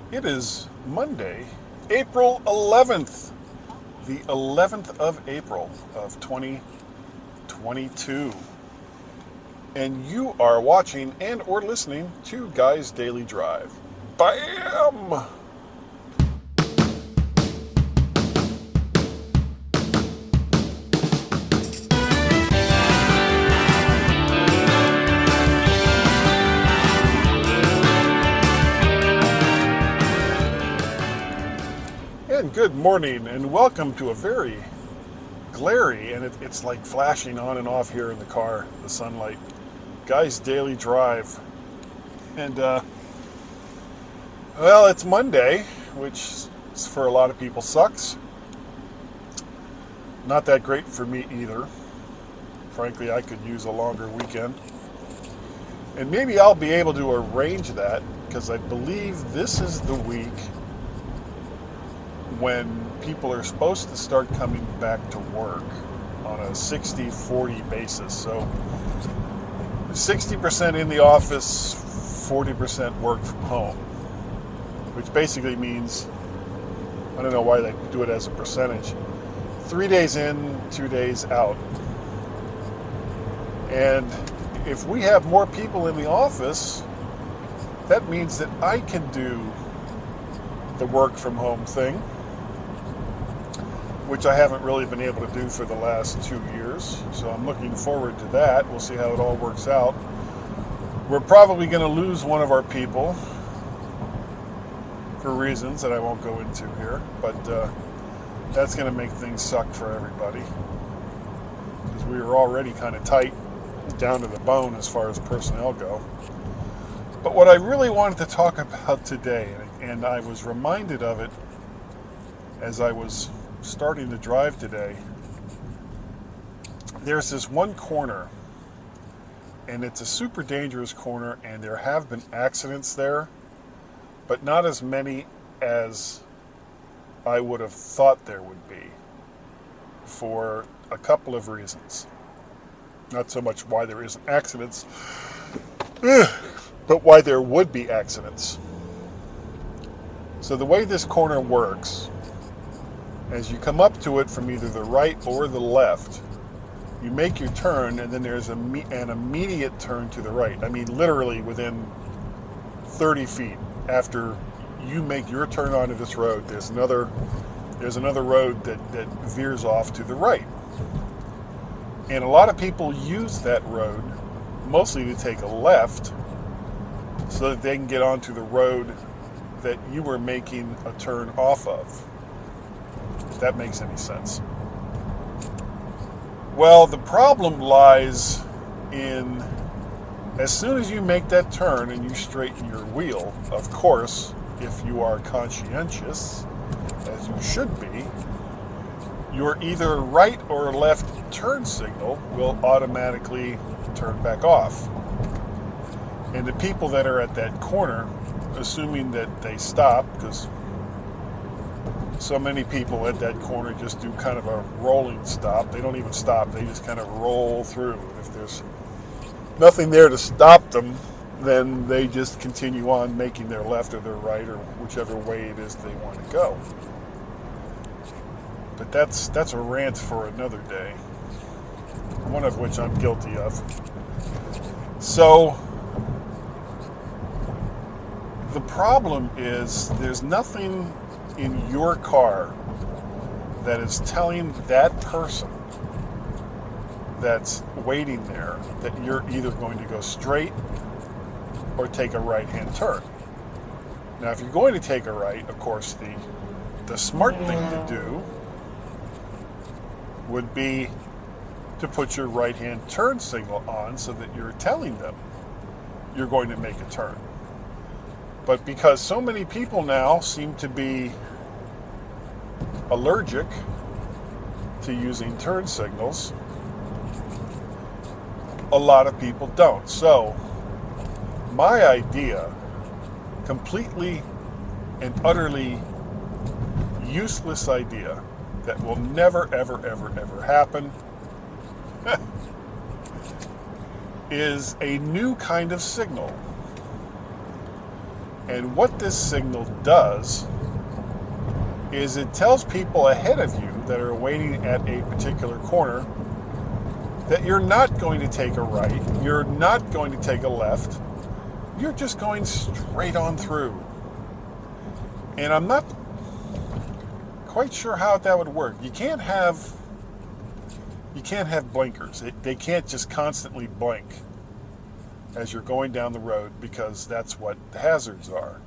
It is Monday, April 11th, the 11th of April of 2022. And you are watching and or listening to Guy's Daily Drive. Bam! And good morning and welcome to a very glary, and it's like flashing on and off here in the car, the sunlight. Guy's Daily Drive. And, well, it's Monday, which for a lot of people sucks. Not that great for me either. Frankly, I could use a longer weekend. And maybe I'll be able to arrange that because I believe this is the week when people are supposed to start coming back to work on a 60-40 basis. So 60% in the office, 40% work from home, which basically means, I don't know why they do it as a percentage, 3 days in, 2 days out. And if we have more people in the office, that means that I can do the work from home thing, which I haven't really been able to do for the last 2 years. So I'm looking forward to that. We'll see how it all works out. We're probably going to lose one of our people for reasons that I won't go into here, but that's going to make things suck for everybody because we were already kind of tight down to the bone as far as personnel go. But what I really wanted to talk about today, and I was reminded of it as I was starting the drive today, there's this one corner, and it's a super dangerous corner, and there have been accidents there, but not as many as I would have thought there would be, for a couple of reasons. Not so much why there isn't accidents, but why there would be accidents. So the way this corner works, as you come up to it from either the right or the left, you make your turn, and then there's an immediate turn to the right. I mean, literally within 30 feet after you make your turn onto this road, there's another road that veers off to the right. And a lot of people use that road mostly to take a left so that they can get onto the road that you were making a turn off of. If that makes any sense. Well, the problem lies in, as soon as you make that turn and you straighten your wheel, of course, if you are conscientious, as you should be, your either right or left turn signal will automatically turn back off. And the people that are at that corner, assuming that they stop, because so many people at that corner just do kind of a rolling stop. They don't even stop. They just kind of roll through. If there's nothing there to stop them, then they just continue on making their left or their right or whichever way it is they want to go. But that's a rant for another day, one of which I'm guilty of. So the problem is there's nothing in your car that is telling that person that's waiting there that you're either going to go straight or take a right-hand turn. Now, if you're going to take a right, of course, the smart thing to do would be to put your right-hand turn signal on so that you're telling them you're going to make a turn. But because so many people now seem to be allergic to using turn signals, a lot of people don't. So my idea, completely and utterly useless idea that will never, ever, ever, ever happen, is a new kind of signal And what this signal does is it tells people ahead of you that are waiting at a particular corner that you're not going to take a right, you're not going to take a left, you're just going straight on through. And I'm not quite sure how that would work. You can't have blinkers. They can't just constantly blink as you're going down the road, because that's what the hazards are.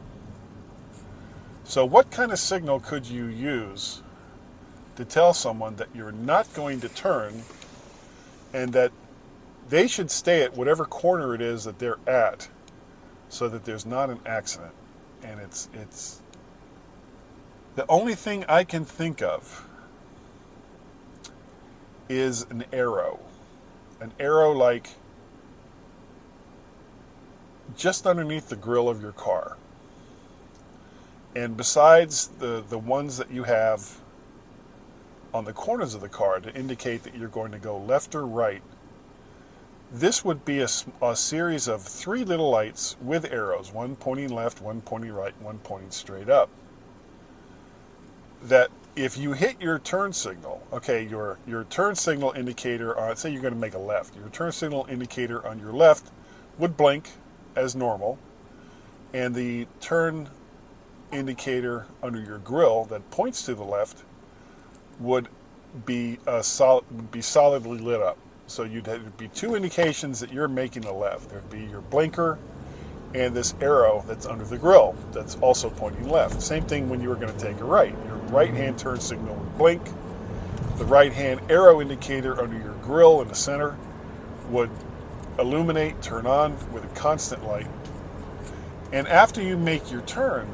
So what kind of signal could you use to tell someone that you're not going to turn and that they should stay at whatever corner it is that they're at so that there's not an accident? And it's the only thing I can think of is an arrow like just underneath the grill of your car. And besides the ones that you have on the corners of the car to indicate that you're going to go left or right, this would be a series of 3 little lights with arrows, one pointing left, one pointing right, one pointing straight up. That if you hit your turn signal, okay, your turn signal indicator, say you're going to make a left, your turn signal indicator on your left would blink as normal, and the turn indicator under your grill that points to the left would be solidly lit up. So there'd be 2 indications that you're making a left. There'd be your blinker and this arrow that's under the grill that's also pointing left. Same thing when you were going to take a right. Your right-hand turn signal would blink. The right-hand arrow indicator under your grill in the center would illuminate, turn on with a constant light. And after you make your turn,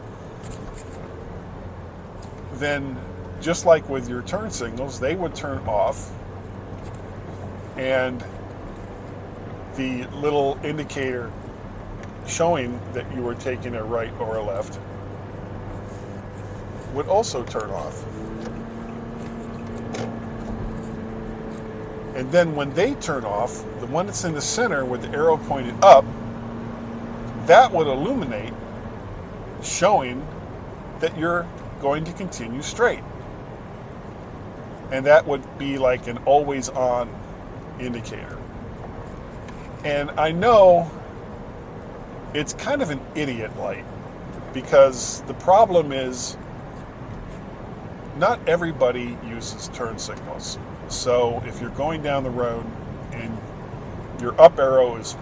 then just like with your turn signals, they would turn off, and the little indicator showing that you were taking a right or a left would also turn off. And then when they turn off, the one that's in the center with the arrow pointed up, that would illuminate, showing that you're going to continue straight. And that would be like an always on indicator. And I know it's kind of an idiot light, because the problem is not everybody uses turn signals. So if you're going down the road and your up arrow is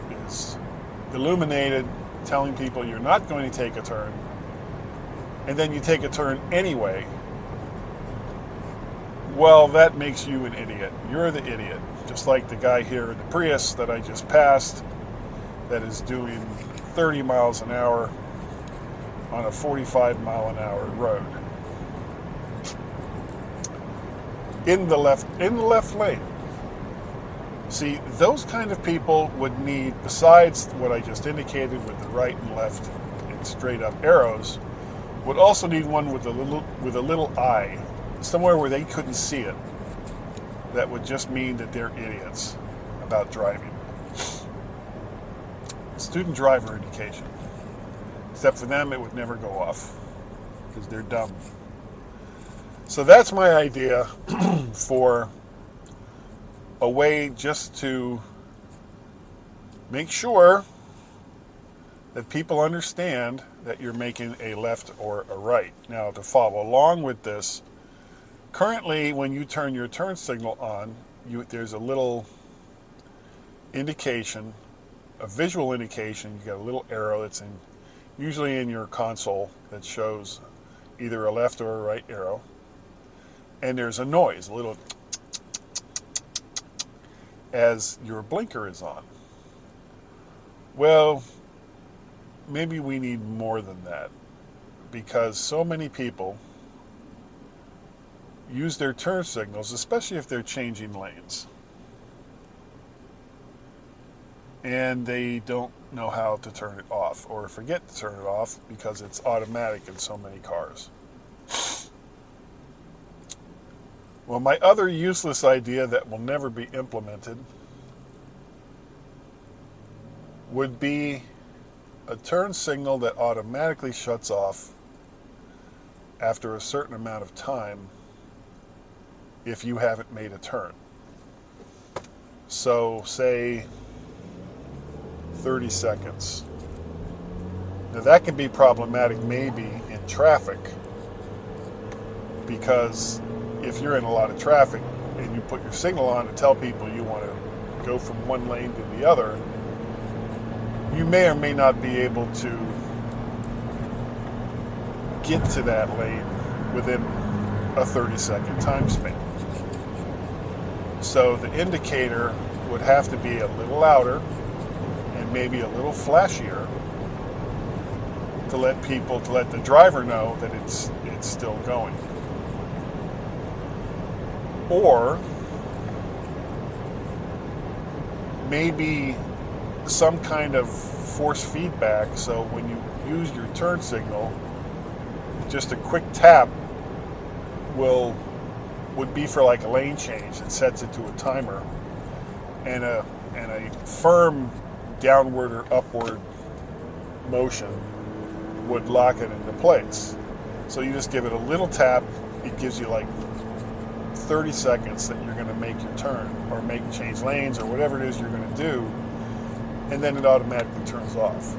illuminated, telling people you're not going to take a turn, and then you take a turn anyway, well, that makes you an idiot. You're the idiot. Just like the guy here in the Prius that I just passed that is doing 30 miles an hour on a 45 mile an hour road in the left lane. See, those kind of people would need, besides what I just indicated with the right and left and straight up arrows, would also need one with a little eye, somewhere where they couldn't see it. That would just mean that they're idiots about driving. Student driver indication. Except for them, it would never go off because they're dumb. So that's my idea for a way just to make sure that people understand that you're making a left or a right. Now, to follow along with this, currently when you turn your turn signal on, there's a little indication, a visual indication. You got a little arrow that's usually in your console that shows either a left or a right arrow. And there's a noise, a little as your blinker is on. Well, maybe we need more than that, because so many people use their turn signals, especially if they're changing lanes, and they don't know how to turn it off, or forget to turn it off because it's automatic in so many cars. Well, my other useless idea that will never be implemented would be a turn signal that automatically shuts off after a certain amount of time if you haven't made a turn. So say 30 seconds. Now that can be problematic maybe in traffic, because if you're in a lot of traffic and you put your signal on to tell people you want to go from one lane to the other, you may or may not be able to get to that lane within a 30-second time span. So the indicator would have to be a little louder and maybe a little flashier to let the driver know that it's still going. Or maybe some kind of force feedback, so when you use your turn signal, just a quick tap would be for like a lane change. It sets it to a timer, and a firm downward or upward motion would lock it into place. So you just give it a little tap. It gives you like 30 seconds that you're going to make your turn or change lanes or whatever it is you're going to do, and then it automatically turns off.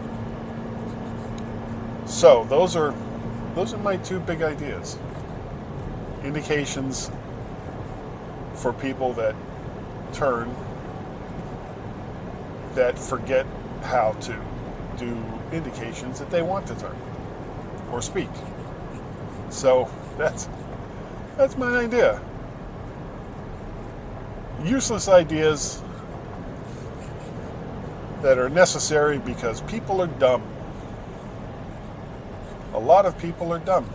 So those are my two big ideas. Indications for people that turn, that forget how to do indications that they want to turn or speak. So that's my idea. Useless ideas that are necessary because people are dumb. A lot of people are dumb.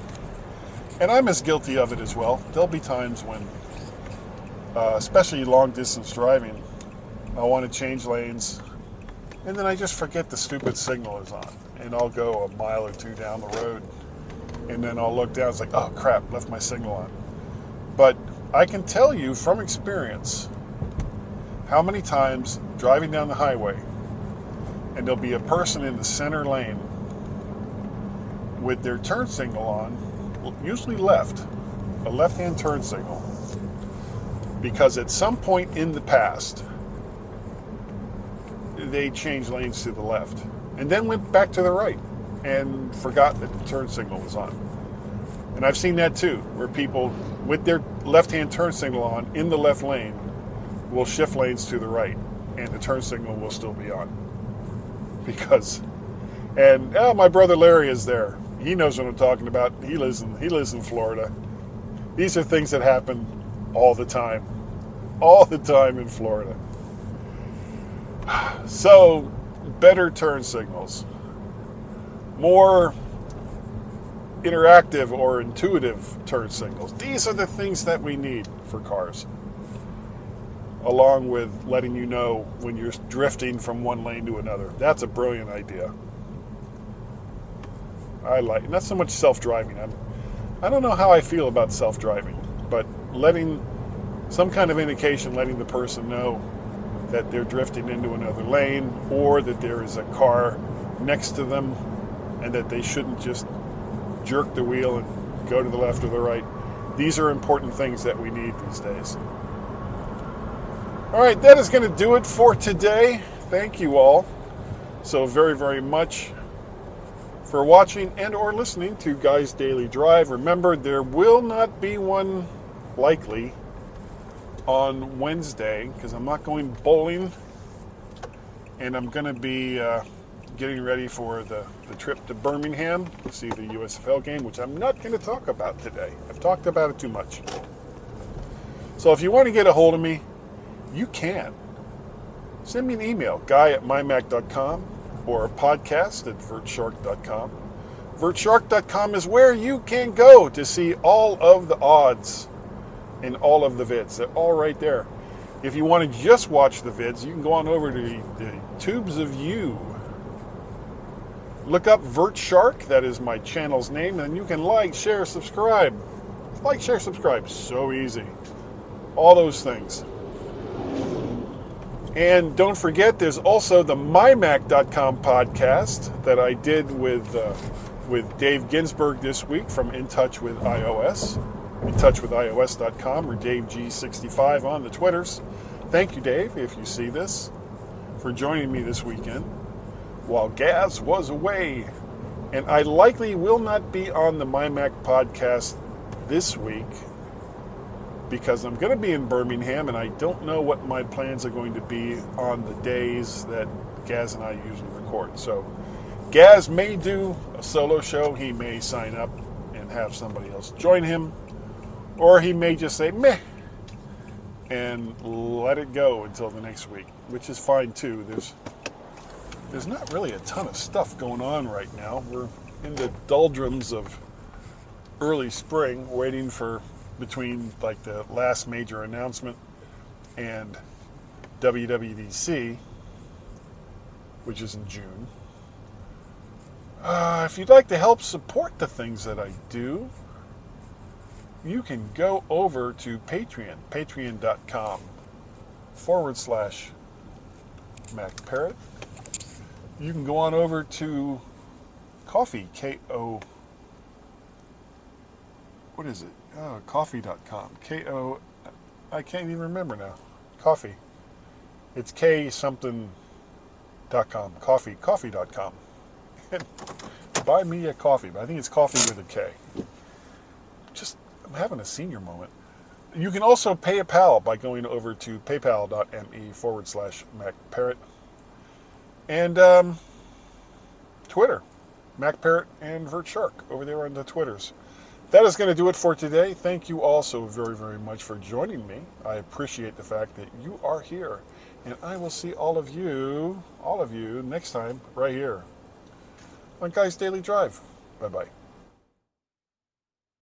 And I'm as guilty of it as well. There'll be times when, especially long distance driving, I want to change lanes, and then I just forget the stupid signal is on. And I'll go a mile or two down the road, and then I'll look down, it's like, oh crap, left my signal on. But I can tell you from experience how many times driving down the highway, and there'll be a person in the center lane with their turn signal on, usually left, a left-hand turn signal, because at some point in the past they changed lanes to the left and then went back to the right and forgot that the turn signal was on. And I've seen that too, where people with their left-hand turn signal on in the left lane will shift lanes to the right and the turn signal will still be on. My brother Larry is there. He knows what I'm talking about. He lives in Florida. These are things that happen all the time in Florida. So, better turn signals, more interactive or intuitive turn signals. These are the things that we need for cars, along with letting you know when you're drifting from one lane to another. That's a brilliant idea. Not so much self-driving. I don't know how I feel about self-driving, but letting some kind of indication, letting the person know that they're drifting into another lane, or that there is a car next to them and that they shouldn't just jerk the wheel and go to the left or the right. These are important things that we need these days. All right, that is going to do it for today. Thank you all so very, very much for watching and or listening to Guy's Daily Drive. Remember, there will not be one likely on Wednesday because I'm not going bowling, and I'm going to be getting ready for the trip to Birmingham to see the USFL game, which I'm not going to talk about today. I've talked about it too much. So if you want to get a hold of me, you can. Send me an email, guy@mymac.com, or a podcast at vertshark.com. Vertshark.com is where you can go to see all of the odds and all of the vids. They're all right there. If you want to just watch the vids, you can go on over to the Tubes of You. Look up VertShark, that is my channel's name, and you can like, share, subscribe. Like, share, subscribe. So easy. All those things. And don't forget, there's also the mymac.com podcast that I did with Dave Ginsburg this week from In Touch with iOS, intouchwithios.com, or DaveG65 on the Twitters. Thank you, Dave, if you see this, for joining me this weekend while Gaz was away. And I likely will not be on the MyMac podcast this week because I'm going to be in Birmingham, and I don't know what my plans are going to be on the days that Gaz and I usually record. So Gaz may do a solo show. He may sign up and have somebody else join him, or he may just say meh and let it go until the next week, which is fine too. There's not really a ton of stuff going on right now. We're in the doldrums of early spring, waiting for between like the last major announcement and WWDC, which is in June. If you'd like to help support the things that I do, you can go over to Patreon, patreon.com/MacParrot. You can go on over to Coffee, what is it? Oh, coffee.com. I can't even remember now. Coffee. It's K something.com. Coffee.com. Buy me a coffee, but I think it's coffee with a K. I'm having a senior moment. You can also pay a pal by going over to paypal.me/MacParrot. And Twitter, MacParrot and VertShark over there on the Twitters. That is going to do it for today. Thank you all so very, very much for joining me. I appreciate the fact that you are here. And I will see all of you next time right here on Guy's Daily Drive. Bye-bye.